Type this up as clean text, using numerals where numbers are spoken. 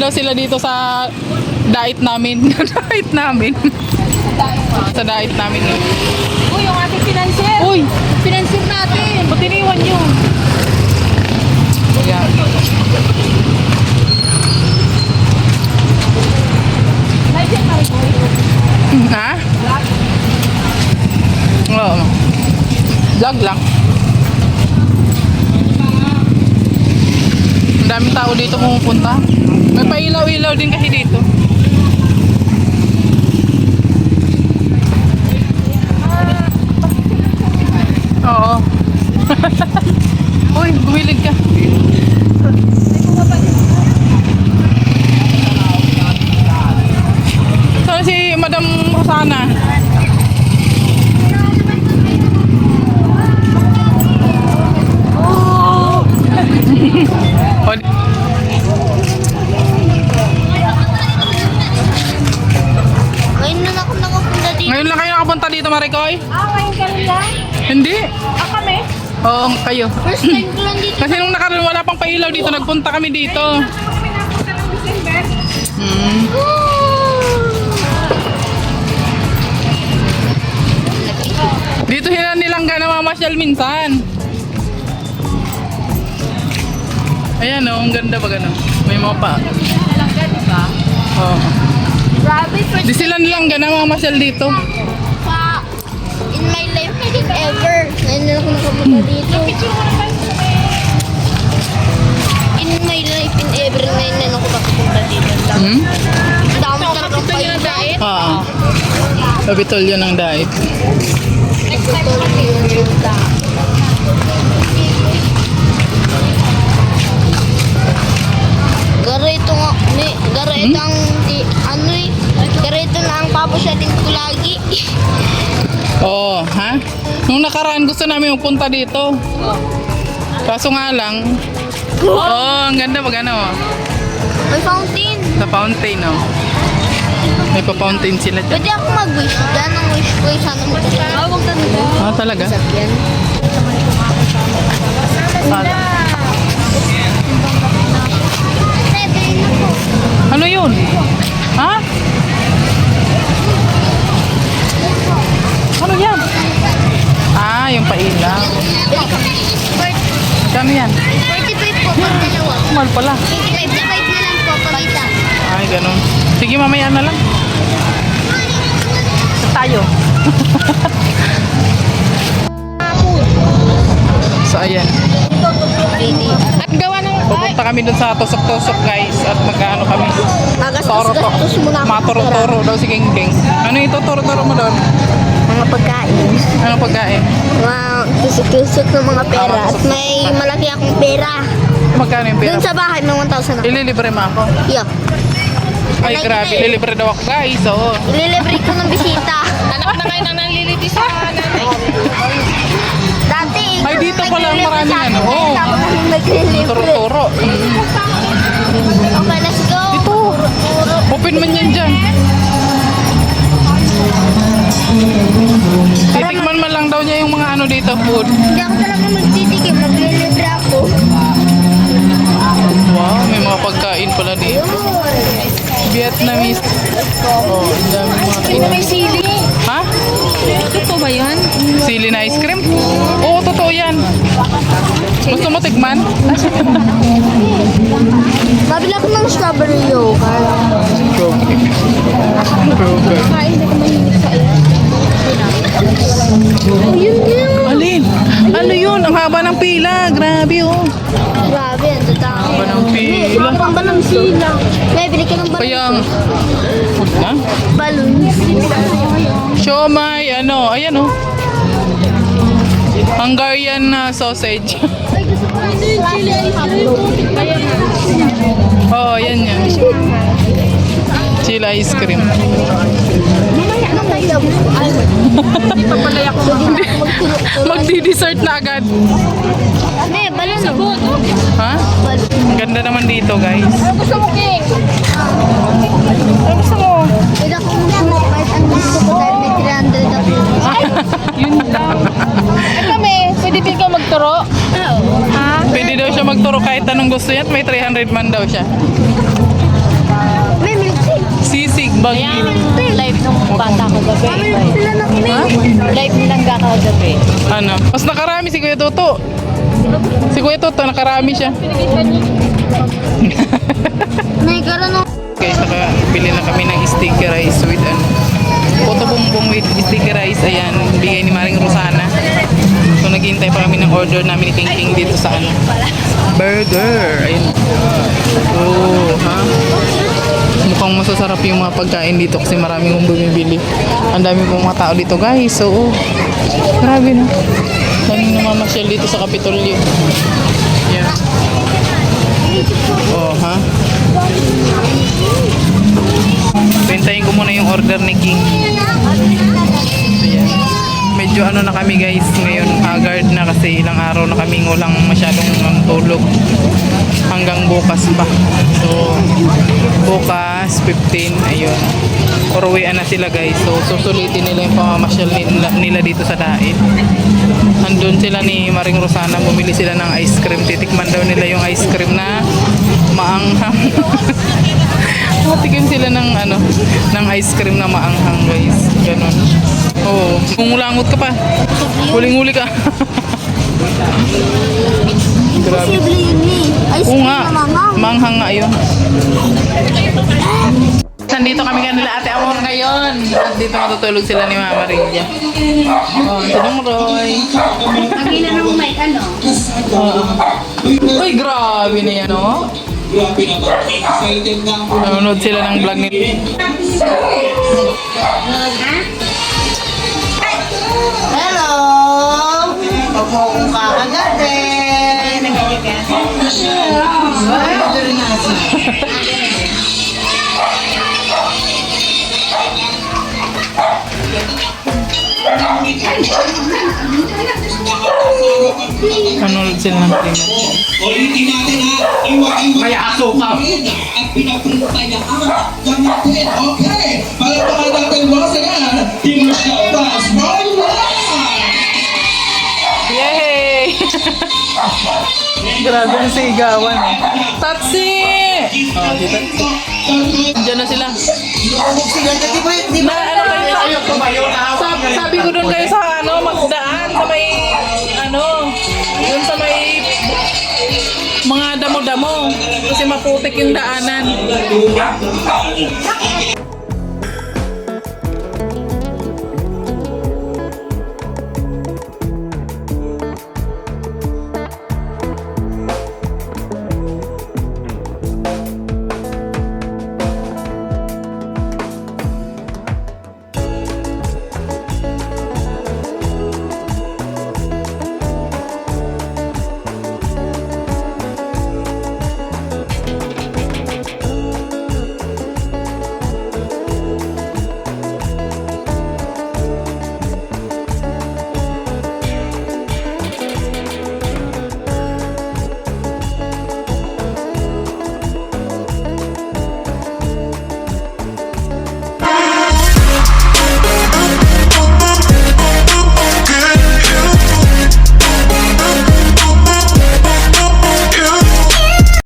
daw sila dito sa diet namin. Diet namin. Sa diet namin. Uy, yung ating financier. Uy! Financier natin. Ba't iniwan nyo? Ayan. Ha? Oo. Vlog lang. Ang daming tao dito pumupunta. May pailaw-ilaw din kasi dito. Oo. Uy, gumilig ka. Saan si Madam Rosana? Oh! Ngayon na ako nakapunta dito. Ngayon lang kayo nakapunta dito, Maricoy? Ngayon ka rin lang? Hindi. Kami? Oo, kayo. First time ko lang dito. Kasi nung nakaraan wala pang pailaw dito, nagpunta kami dito. Dito sila nilangga na mamasyal minsan. Ayan o, ang ganda ba gano'n? May mga pa. Nilangga, di ba? Oo. Grabe, first Di sila nilangga na mamasyal dito. pa in my life if ever. Ngayon na ako nakapunta dito. In my life in ever, ngayon na ako nakapunta dito. Hmm? Dami talagang kayo dahil. Oo. Kapitol yun ang diet. Garito nga, garito ang, garito na ang papasyatin ko lagi. Oo, ha? Nung nakaraan gusto namin magpunta dito. Kaso nga lang, ang ganda pag ano. May fountain. Sa fountain, oh. May pa-fountain sila dyan. Pwede ako mag-wish. Yan ang wish ko. Sana mo ito. Huwag ka nito. Ah, talaga? Sakyan. Ano yun? Ha? Ano yan? Ah, yung pailaw. Kano yan? 45 po pag dalawa. Mahal pala. 25 na lang po pag isa. Ay, ganun. Sige, mamaya na lang. Tayo. So, ayan. At gawa ng Pupunta kami dun sa tusok-tusok, guys. At magkano kami. magastos muna ako. Maturo-turo daw si King King. Ano ito? Turo-turo mo doon? Mga pagkain. Ano pagkain? Mga tusok-tusok ng mga pera. At may malaki akong pera. Magkano yung pera? Doon sa bahay, may 1,000 ako. Ililibre mo ako. Yo. Ay, grabe. Ililibre daw ako, guys. Oo. Ililibre ko ng bisita. Anak na kayo na naliliti sa nanay. Dati, Ay, dito pala ang maraming ano. Oo. Naglilibre. Turo-turo. Okay, let's go. Ito. Open man yan dyan. Titikman man lang daw niya yung mga ano dito, food. Hindi ako talaga magtitikim. Maglilibre ako. Wow, may mga pagkain pala dito. Vietnamese. Oh, ang dami mga kainan. May sili. Ha? Totoo ba yan? Sili na ice cream? Oo, totoo yan. Gusto mo tikman? Babila ko ng strawberry yogurt. Kain na ko mahilig sa iyo. Oh, yun yun. Alin? Ano yun? Ang haba ng pila. Grabe, oh. Grabe, ang tatang. Haba ng pila. Ang balon sila. May bili ka ng balon. Kaya, food na? Balloons. Siomay, ano, ayan, oh. Hungarian sausage. Ay, gusto ko na yung chili ice cream. Oo, yan yan. Chili ice cream. Mamaya na tayo. Ay, Hindi pa pala ako Magdi-dessert na agad. may balon. Sabon. Ha? Ang ganda naman dito, guys. Ano gusto mo, King? Ano gusto mo? Pwede ako mag-smoke kahit ang gusto ko dahil may 300 ako. Yun lang. Eh kami, pwede din ka magturo? Ha? Pwede daw siya magturo kahit anong gusto niya at may 300 man daw siya. May milk tea. Sisig Ayan, bagyo. live nung bata ko gabi. Meron sila na kami. Live nilang gabi. Ano? Mas nakarami si Kuya Toto. Si Kuya Toto, nakarami siya. Nagkaroon ng... Guys, nakabili na kami ng sticky rice with ano. Puto bumbong with sticky rice. Ayan, bigay ni Maring Rosana. So, naghihintay pa kami ng order namin ni King King dito sa ano. Burger. Ayun. Oh, ha? Mukhang masasarap yung mga pagkain dito kasi marami kong bumibili. Ang dami pong mga tao dito, guys. So, grabe na. Daming namamasyal dito sa Kapitolyo. Yeah. Oh, ha? Bentayin ko muna yung order ni King. Ayan. Medyo ano na kami guys ngayon, haggard na kasi ilang araw na kami walang masyadong tulog hanggang bukas pa. So bukas 15, ayun, uruwian na sila guys. So susulitin nila yung pamamasyal nila dito sa Daet. Andun sila ni Maring Rosana, bumili sila ng ice cream. Titikman daw nila yung ice cream na maanghang. Matikim sila ng ano, ng ice cream na maanghang guys. Ganon. Oo. Umulangot ka pa. Huling-huli ka. Grabe. Posible yun eh. Ice Oo cream nga. na manghang. Manghang nga yun. Nandito kami kanila Ate Amor ngayon. At dito matutulog sila ni Mama Rinja. Oh, Sinong Roy. Nakila naman may ano. Uy, grabe na yan, oh. Nanonood sila ng vlog ni... Hello! Pagpapong kakagat eh. Nanonood sila ng primo. Ulitin natin ha, iwa-iwa. Kaya aso ka. At pinapuntayaan gamitin. Okay, palatakan natin once again, Team Michelle Bass, Yay! Grabe yung sigawan eh. Tatsi! Oh, si Tatsi. Diyan na sila. Na, ano kayo? Sabi ko doon kayo sa ano, magdaan sa may ano, doon sa may mga damo-damo kasi maputik yung daanan.